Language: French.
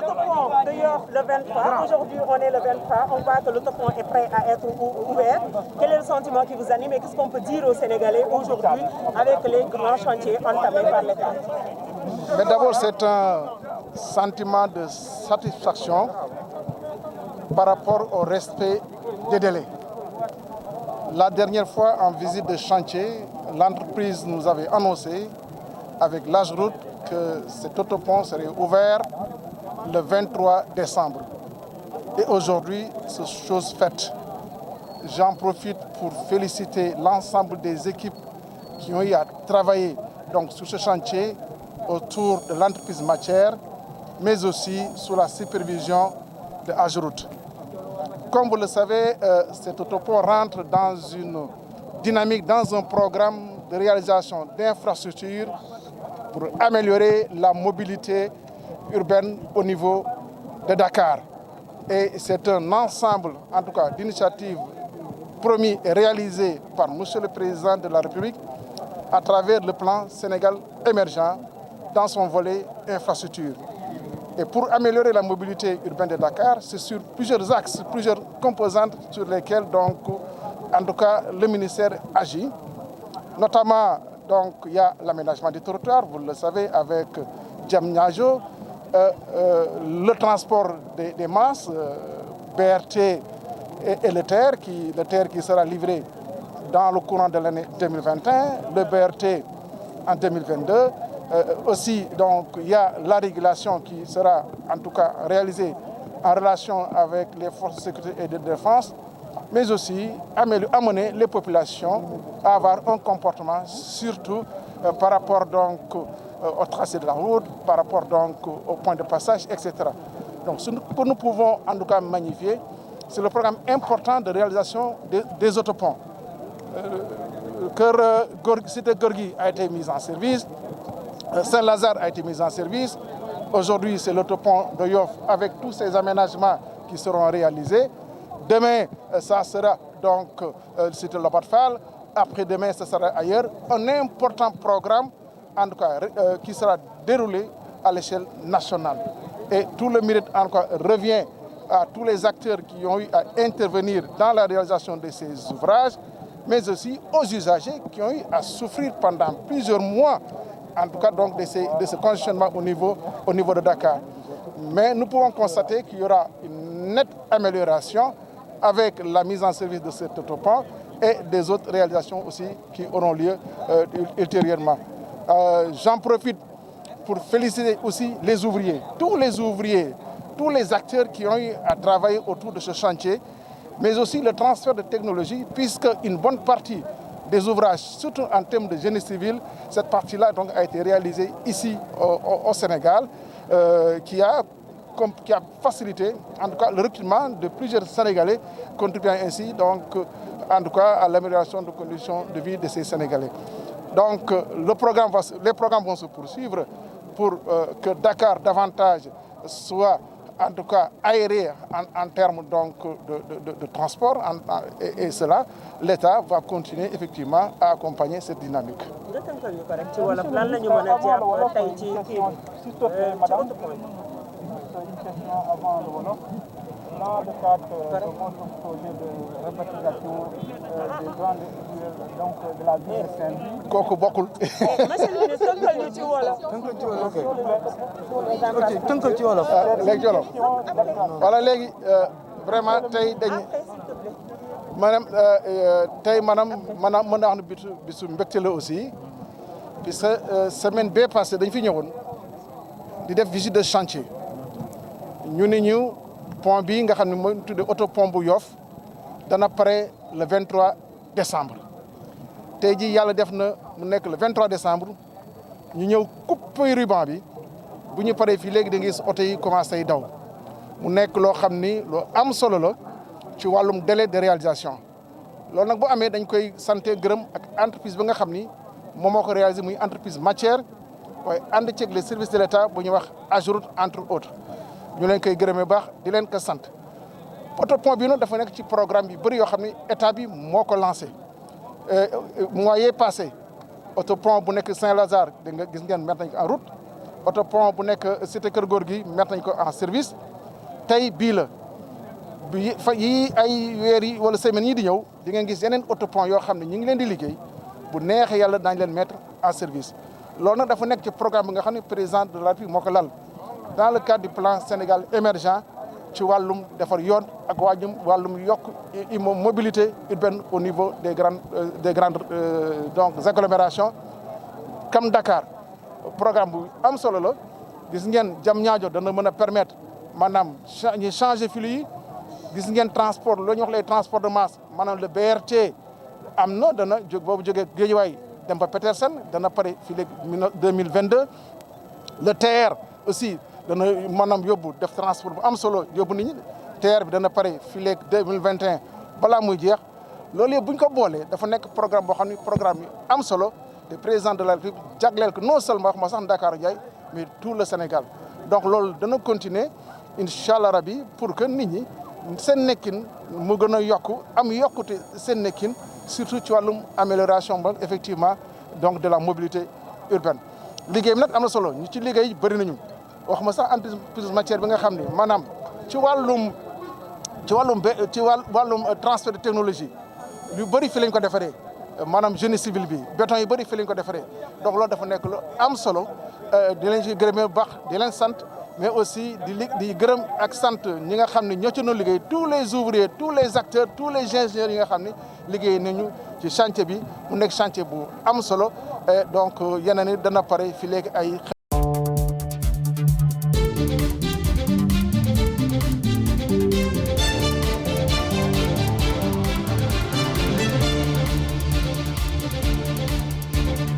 l'autopont de Yoff le 23. Aujourd'hui, on est le 23. On voit que l'autopont est prêt à être ouvert. Quel est le sentiment qui vous anime et qu'est-ce qu'on peut dire aux Sénégalais aujourd'hui avec les grands chantiers entamés par l'État? Mais d'abord, c'est un sentiment de satisfaction par rapport au respect des délais. La dernière fois, en visite de chantier, l'entreprise nous avait annoncé avec l'AGEROUTE que cet autopont serait ouvert le 23 décembre. Et aujourd'hui, c'est chose faite. J'en profite pour féliciter l'ensemble des équipes qui ont eu à travailler donc, sur ce chantier autour de l'entreprise matière, mais aussi sous la supervision de AGEROUTE. Comme vous le savez, cet autopont rentre dans une dynamique, dans un programme de réalisation d'infrastructures pour améliorer la mobilité urbaine au niveau de Dakar. Et c'est un ensemble, en tout cas, d'initiatives promis et réalisées par M. le Président de la République à travers le plan Sénégal émergent dans son volet infrastructure. Et pour améliorer la mobilité urbaine de Dakar, c'est sur plusieurs axes, plusieurs composantes sur lesquelles donc, en tout cas, le ministère agit. Notamment, donc, il y a l'aménagement des territoires, vous le savez, avec Diamniadio, le transport des masses, BRT et le TER qui sera livré dans le courant de l'année 2021, le BRT en 2022. Aussi, donc, il y a la régulation qui sera en tout cas réalisée en relation avec les forces de sécurité et de défense, mais aussi amener les populations à avoir un comportement, surtout par rapport donc, au tracé de la route, par rapport donc, au point de passage, etc. Donc, ce que nous pouvons en tout cas magnifier, c'est le programme important de réalisation des autoponts. Cité Gorgui a été mise en service, Saint-Lazare a été mise en service. Aujourd'hui, c'est l'autopont de Yoff avec tous ces aménagements qui seront réalisés. Demain, ça sera donc Cité Lobat-Fall. Après-demain, ce sera ailleurs. Un important programme, en tout cas, qui sera déroulé à l'échelle nationale. Et tout le mérite, en tout cas, revient à tous les acteurs qui ont eu à intervenir dans la réalisation de ces ouvrages, mais aussi aux usagers qui ont eu à souffrir pendant plusieurs mois, en tout cas donc, de ce congestionnement au niveau de Dakar. Mais nous pouvons constater qu'il y aura une nette amélioration avec la mise en service de cet autopont et des autres réalisations aussi qui auront lieu ultérieurement. J'en profite pour féliciter aussi les ouvriers, tous les acteurs qui ont eu à travailler autour de ce chantier, mais aussi le transfert de technologie, puisque une bonne partie des ouvrages, surtout en termes de génie civil, cette partie-là donc a été réalisée ici au Sénégal, qui a facilité en tout cas le recrutement de plusieurs Sénégalais, contribuant ainsi donc en tout cas à l'amélioration des conditions de vie de ces Sénégalais. Donc les programmes vont se poursuivre pour que Dakar davantage soit en tout cas aéré en termes donc, de transport et cela, l'État va continuer effectivement à accompagner cette dynamique. Dans le cadre de votre projet de répartition des grandes donc de la ville de Saint-Louis. Kooku bokkul. Monsieur le ministre, tënkal ñu ci wolof. tënkal ci wolof. léegi wolof voilà léegi vraiment tey dañ maanaam mën naa wax ne bisu mbégte la aussi puisque semaine bee passée dañ fi ñëwoon di def visite de chantier ñu ni ñu pont bii nga xam ne mooy tuddee autopont bu Yoff dana pare le 23 décembre tey jii yàlla def na mu nekk le 23 décembre ñu ñëw couper ruban bi bu ñu paree fii léegi da ngay gis oto yi commencé daw mu nekk loo xam ni loo am solo la ci wàllum délai de réalisation loolu nag bu amee dañ koy santé gërëm ak entreprise bi nga xam ni moom moo ko réalisé muy entreprise matière waaye ànd ceeg les services de l'État bu ñuy wax AGEROUTE entre autres ñu leen koy gërëmee baax di leen ko sant autopont bi nag dafa nekk ci programme bi bëri yoo xam ne état bi moo ko lancé mois yee passé autopont bu nekk Saint-Lazare da nga gis ngeen mettre nañ ko en route autopont bu nekk cité Kër Gorgui mettre nañ ko en service tey bii la bi fa yii ay weer yi wala semaines yi di ñëw di ngeen gis yeneen autopont yoo xam ne ñu ngi leen di liggéey bu neexee yàlla daañu leen mettre en service loolu nag dafa nekk ci programme bi nga xam ne président de la République moo ko lal dans le cadre du plan Sénégal émergent ci wàllum defar yoon ak wàllum yokk mobilité urbaine au niveau des grandes donc agglomérations comme Dakar programme bu am solo la gis ngeen Diamniadio dana mën a permettre maanaam ñu changer flux yi gis ngeen transport loo ñu wax les transports de masse maanaam le BRT am na dana jóg boobu jógee Guédiawaye dem ba Petersen dana pare fii léegi 2022 le TER aussi dana maanaam yóbbu def transport bu am solo yóbbu nit ñi TER bi dana pare fii léegi 2021 balaa muy jeex loolu yëpp bu ñu ko boolee dafa nekk programme boo xam ne programme yi am solo te président de la République jagleel ko non seulement wax ma sax Dakar Ndiaye mais tout le Sénégal donc loolu dana continuer incha allah rabi pour que nit ñi seen nekkin mu gën a yokku am yokkute seen nekkin surtout ci wàllum amélioration ba effectivement donc de la mobilité urbaine. liggéey bi nag am na solo ñu ci liggéey bëri nañu wax ma sax entreprise matière bi nga xam ne maanaam ci wàllum transfert de technologie lu bëri fi lañ ko defaree maanaam génie civil bi béton yi bëri fi lañ ko defaree donc loolu dafa nekk lu am solo di leen ci gërëmee bu baax di leen sant mais aussi di gërëm ak sant ñi nga xam ne ñoo ci doon liggéey tous les ouvriers tous les acteurs tous les ingénieurs yi nga xam ne liggéey nañu ci chantier bi mu nekk chantier bu am solo donc yeneen i dana pare fi léegi ay